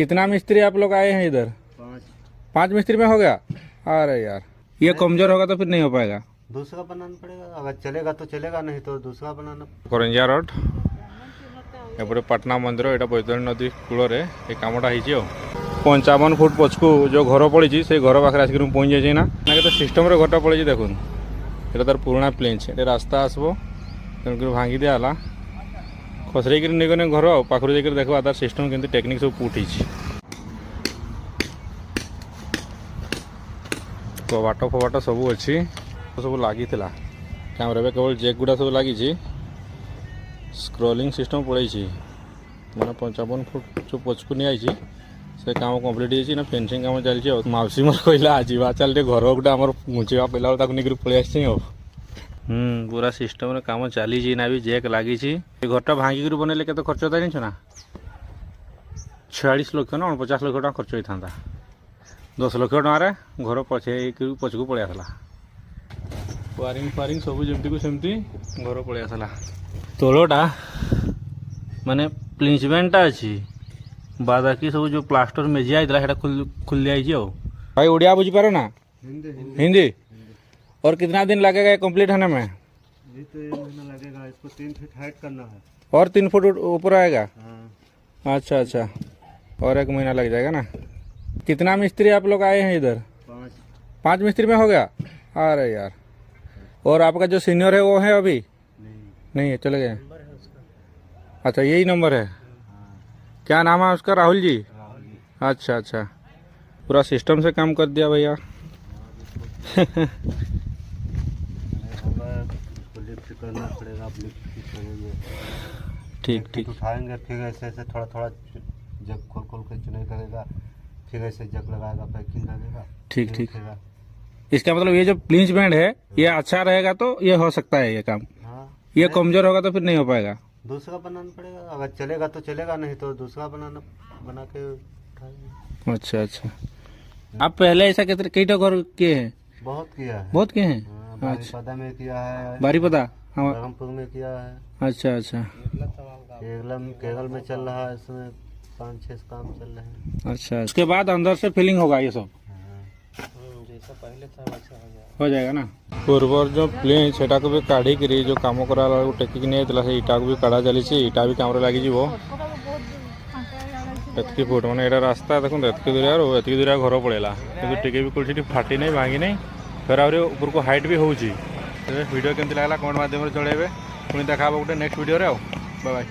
कितना मिस्त्री आप लोग आए हैं इधर? 5 मिस्त्री में हो गया? अरे यार, ये कमजोर होगा तो फिर नहीं हो पाएगा। दूसरा बनाना पड़ेगा, अगर चलेगा तो चलेगा, नहीं तो दूसरा बनाना। करंजिया रोड एपटे पाटना मंदिर, यहाँ बैतरणी नदी कूल ये कमटा हो 55 फुट पछकू जो घर पड़ी से घर पाखे आसिक पहुँच जाए ना तो सिस्टम घरटा पड़ी देखो ये तार पुराना प्लेन्स ये रास्ता आसब तेणुक भांगी दिगला खसरे नहीं घर पाखर जाकर देखा तार सिस्टम के टेक्निक सब उठी कबाट फबाट सब अच्छी सब लगी कैमरा केवल जैक गुड़ा सब लगी स्क्रॉलिंग सिस्टम पड़े मैंने 55 फुट जो पछकू नहीं आई से काम कम्प्लीट हो फेंसिंग काम चलती मौसी मोर कहला जा चल घर गोटे आम मुझे पहला नहीं पलि आसी पूरा सिस्टम काम चली ना भी जैक लगी घरटा भांगिक बनइले के खर्च होता जान ना 46 लाख ना 50 लाख टका खर्च होता 10 लाख टकर घर पछकू पलि आसला वायरिंग फायरिंग सब जमती को सेमती घर पलि आसला तोलटा माने प्लिंचमेंटा अच्छी बाकी सब जो प्लास्टर मेजिया है खुल जाइए। भाई उड़िया बुझ पारो ना? हिंदी। और कितना दिन लगेगा कंप्लीट होने में? ये तो 1 महीना लगेगा, इसको 3 फीट हाइट करना है और 3 फुट ऊपर आएगा। हाँ। अच्छा अच्छा, और 1 महीना लग जाएगा ना। कितना मिस्त्री आप लोग आए हैं इधर? 5 मिस्त्री में हो गया? अरे यार, और आपका जो सीनियर है वो है अभी? नहीं है, चले गए। अच्छा, यही नंबर है। क्या नाम है उसका? राहुल जी। अच्छा अच्छा, पूरा सिस्टम से काम कर दिया भैया। करना पड़ेगा ठीक ठीक, उठाएंगे फिर ऐसे ऐसे थोड़ा थोड़ा जग खोल के चुनाई करेगा, फिर ऐसे जग लगाएगा, पैकिंग लगेगा। ठीक ठीक, इसका मतलब ये जो प्लिंच बैंड है ये अच्छा रहेगा तो ये हो सकता है ये काम। हाँ, ये कमजोर होगा तो फिर नहीं हो पाएगा। दूसरा बनाना पड़ेगा, अगर चलेगा तो चलेगा, नहीं तो दूसरा बना के उठाएंगे। अच्छा अच्छा, आप पहले ऐसा कई घर किए हैं? बहुत किया है। बहुत किए हैं? बारीपदा में किया है, बारीपदा बरहमपुर में किया है। अच्छा अच्छा, केरल में चल रहा है, इसमें 5-6 काम चल रहे हैं। अच्छा, उसके बाद अंदर से फिलिंग होगा ये सब? जैसा पहले था वैसा हो जाएगा ना। पूर्वर जो प्लेन सेटा को भी काढ़ी करी जो काम करा टेकिक नहीं होता से इटा को भी काढ़ा चली इटा भी काम लगी एतकी फुट मैंने यहाँ रास्ता देखो एतकी दूरिया एतकी दूरिया घर पड़ेगा कि टिके भी कौन फाटी नहीं भांगी नहीं फिर आगे ऊपर को हाइट भी होची। वीडियो केमती लगला कमेंट माध्यम चलेबे पुणी देखा गोटे नेक्स्ट वीडियो। Bye bye.